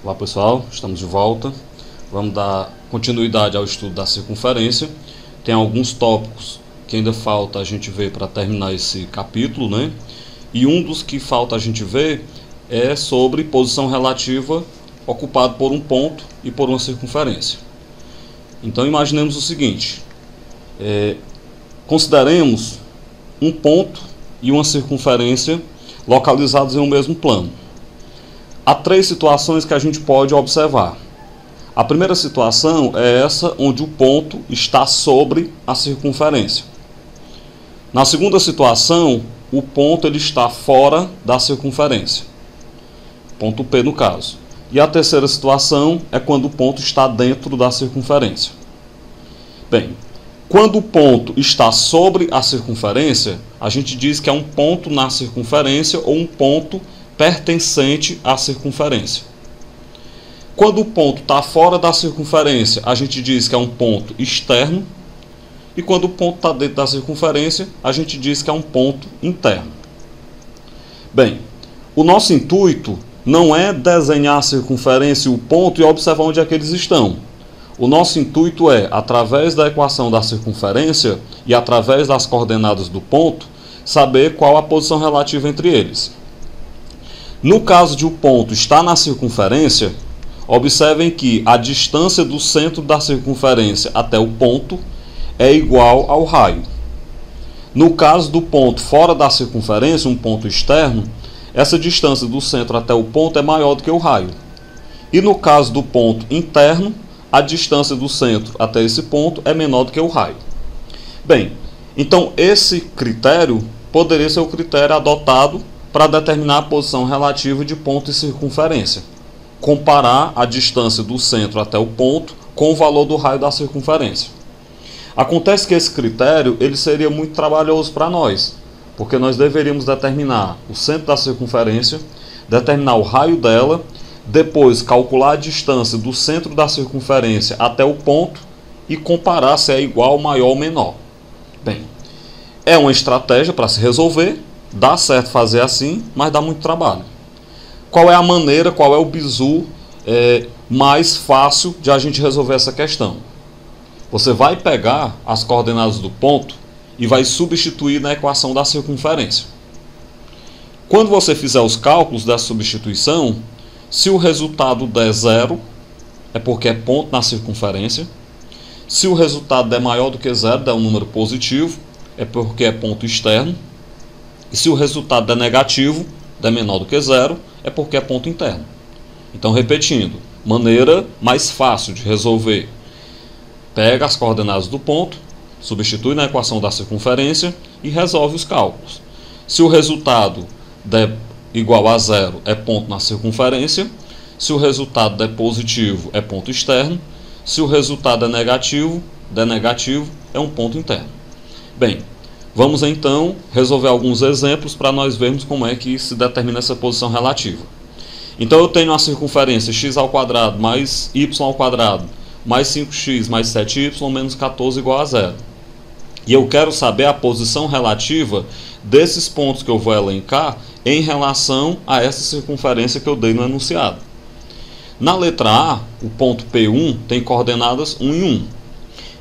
Olá pessoal, estamos de volta. Vamos dar continuidade ao estudo da circunferência. Tem alguns tópicos que ainda falta a gente ver para terminar esse capítulo, né? E um dos que falta a gente ver é sobre posição relativa ocupado por um ponto e por uma circunferência. Então imaginemos o seguinte, consideremos um ponto e uma circunferência localizados em um mesmo plano. Há três situações que a gente pode observar. A primeira situação é essa onde o ponto está sobre a circunferência. Na segunda situação, o ponto ele está fora da circunferência. Ponto P no caso. E a terceira situação é quando o ponto está dentro da circunferência. Bem, quando o ponto está sobre a circunferência, a gente diz que é um ponto na circunferência ou um ponto pertencente à circunferência. Quando o ponto está fora da circunferência, a gente diz que é um ponto externo. E quando o ponto está dentro da circunferência, a gente diz que é um ponto interno. Bem, o nosso intuito não é desenhar a circunferência e o ponto e observar onde é que eles estão. O nosso intuito é, através da equação da circunferência e através das coordenadas do ponto, saber qual a posição relativa entre eles. No caso de o ponto estar na circunferência, observem que a distância do centro da circunferência até o ponto é igual ao raio. No caso do ponto fora da circunferência, um ponto externo, essa distância do centro até o ponto é maior do que o raio. E no caso do ponto interno, a distância do centro até esse ponto é menor do que o raio. Bem, então esse critério poderia ser o critério adotado para determinar a posição relativa de ponto e circunferência. Comparar a distância do centro até o ponto com o valor do raio da circunferência. Acontece que esse critério ele seria muito trabalhoso para nós, porque nós deveríamos determinar o centro da circunferência, determinar o raio dela, depois calcular a distância do centro da circunferência até o ponto e comparar se é igual, maior ou menor. Bem, é uma estratégia para se resolver, dá certo fazer assim, mas dá muito trabalho. Qual é a maneira, qual é o bizu mais fácil de a gente resolver essa questão? Você vai pegar as coordenadas do ponto e vai substituir na equação da circunferência. Quando você fizer os cálculos dessa substituição, se o resultado der zero, é porque é ponto na circunferência. Se o resultado der maior do que zero, der um número positivo, é porque é ponto externo. E se o resultado der negativo, der menor do que zero, é porque é ponto interno. Então, repetindo, maneira mais fácil de resolver. Pega as coordenadas do ponto, substitui na equação da circunferência e resolve os cálculos. Se o resultado der igual a zero, é ponto na circunferência. Se o resultado der positivo, é ponto externo. Se o resultado der negativo, é um ponto interno. Bem, vamos então resolver alguns exemplos para nós vermos como é que se determina essa posição relativa. Então eu tenho a circunferência x² mais y² mais 5x mais 7y menos 14 igual a zero. E eu quero saber a posição relativa desses pontos que eu vou elencar em relação a essa circunferência que eu dei no enunciado. Na letra A, o ponto P1 tem coordenadas 1 e 1.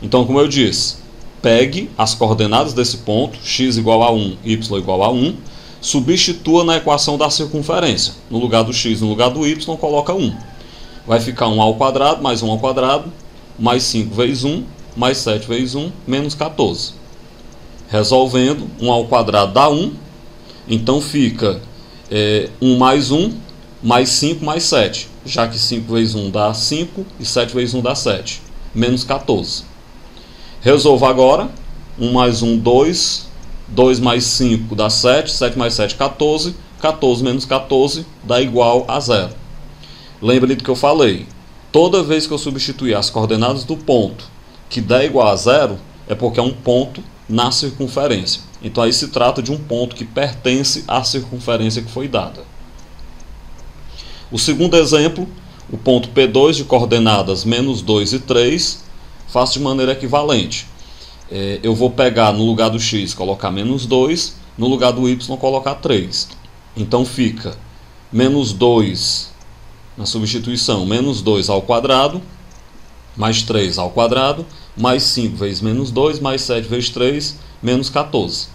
Então, como eu disse, pegue as coordenadas desse ponto, x igual a 1, y igual a 1, substitua na equação da circunferência. No lugar do x, no lugar do y, coloca 1. Vai ficar 1² mais 1² mais 5 vezes 1 mais 7 vezes 1 menos 14. Resolvendo, 1² dá 1, então fica 1 mais 1 mais 5 mais 7, já que 5 vezes 1 dá 5 e 7 vezes 1 dá 7, menos 14. Resolva agora, 1 mais 1, 2, 2 mais 5 dá 7, 7 mais 7, 14, 14 menos 14 dá igual a 0. Lembre-se do que eu falei, toda vez que eu substituir as coordenadas do ponto que der igual a 0, é porque é um ponto na circunferência. Então aí se trata de um ponto que pertence à circunferência que foi dada. O segundo exemplo, o ponto P2 de coordenadas menos 2 e 3, faço de maneira equivalente. Eu vou pegar no lugar do x colocar menos 2, no lugar do y colocar 3. Então fica menos 2 na substituição, menos 2 ao quadrado, mais 3 ao quadrado, mais 5 vezes menos 2, mais 7 vezes 3, menos 14.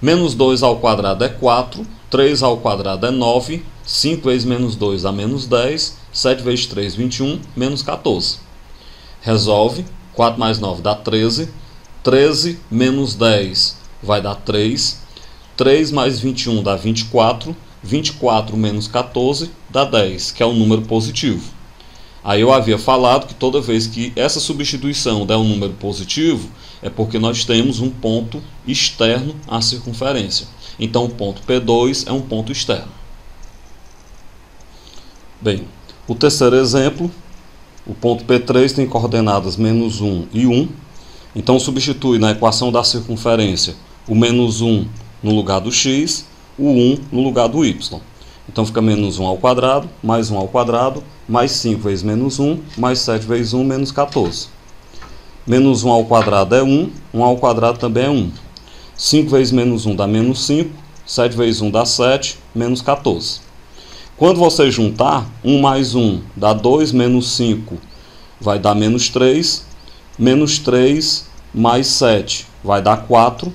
Menos 2 ao quadrado é 4, 3 ao quadrado é 9, 5 vezes menos 2 dá menos 10, 7 vezes 3, 21, menos 14. Resolve, 4 mais 9 dá 13, 13 menos 10 vai dar 3, 3 mais 21 dá 24, 24 menos 14 dá 10, que é um número positivo. Aí eu havia falado que toda vez que essa substituição der um número positivo, é porque nós temos um ponto externo à circunferência. Então o ponto P2 é um ponto externo. Bem, o terceiro exemplo, o ponto P3 tem coordenadas menos 1 e 1. Então substitui na equação da circunferência o menos 1 no lugar do x, o 1 no lugar do y. Então fica menos 1 ao quadrado, mais 1 ao quadrado, mais 5 vezes menos 1, mais 7 vezes 1, menos 14. Menos 1 ao quadrado é 1, 1 ao quadrado também é 1. 5 vezes menos 1 dá menos 5, 7 vezes 1 dá 7, menos 14. Quando você juntar, 1 mais 1 dá 2, menos 5 vai dar menos 3 mais 7 vai dar 4,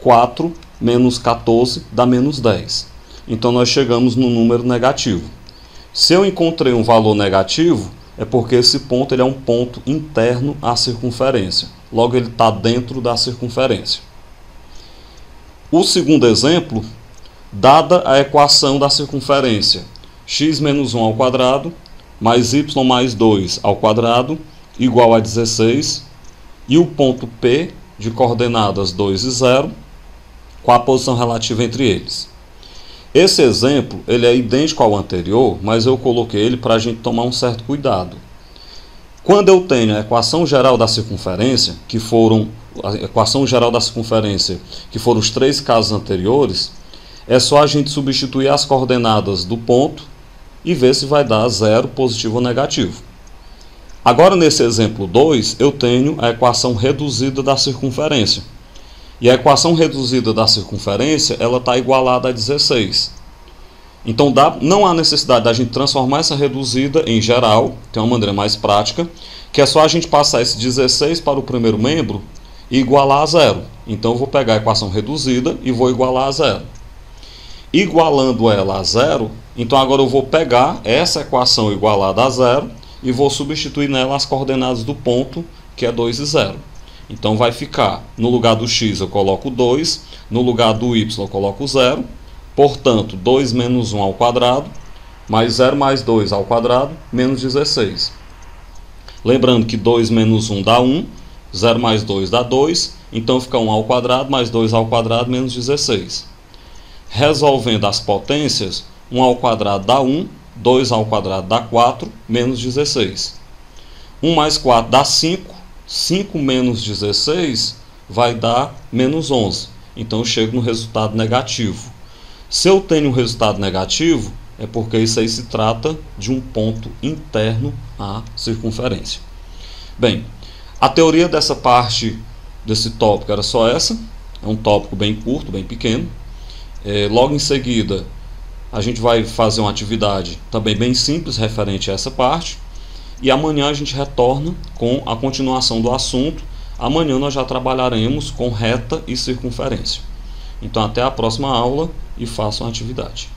4 menos 14 dá menos 10. Então nós chegamos no número negativo. Se eu encontrei um valor negativo, é porque esse ponto ele é um ponto interno à circunferência. Logo ele está dentro da circunferência. O segundo exemplo, dada a equação da circunferência, x menos 1 ao quadrado, mais y mais 2 ao quadrado, igual a 16, e o ponto P, de coordenadas 2 e 0, com a posição relativa entre eles. Esse exemplo ele é idêntico ao anterior, mas eu coloquei ele para a gente tomar um certo cuidado. Quando eu tenho a equação geral da circunferência, que foram os 3 casos anteriores, é só a gente substituir as coordenadas do ponto e ver se vai dar 0, positivo ou negativo. Agora, nesse exemplo 2, eu tenho a equação reduzida da circunferência. E a equação reduzida da circunferência ela está igualada a 16. Então não há necessidade da gente transformar essa reduzida em geral, tem uma maneira mais prática, que é só a gente passar esse 16 para o primeiro membro e igualar a 0. Então eu vou pegar a equação reduzida e vou igualar a 0. Igualando ela a 0, então agora eu vou pegar essa equação igualada a 0 e vou substituir nela as coordenadas do ponto, que é 2 e 0. Então vai ficar, no lugar do x eu coloco 2, no lugar do y eu coloco 0, portanto 2 menos 1 ao quadrado, mais 0 mais 2 ao quadrado, menos 16. Lembrando que 2 menos 1 dá 1, 0 mais 2 dá 2, então fica 1 ao quadrado mais 2 ao quadrado, menos 16. Resolvendo as potências, 1 ao quadrado dá 1, 2 ao quadrado dá 4, menos 16. 1 mais 4 dá 5, 5 menos 16 vai dar menos 11. Então eu chego no resultado negativo. Se eu tenho um resultado negativo, é porque isso aí se trata de um ponto interno à circunferência. Bem, a teoria dessa parte, desse tópico era só essa. É um tópico bem curto, bem pequeno. Logo em seguida, a gente vai fazer uma atividade também bem simples referente a essa parte. E amanhã a gente retorna com a continuação do assunto. Amanhã nós já trabalharemos com reta e circunferência. Então até a próxima aula e façam a atividade.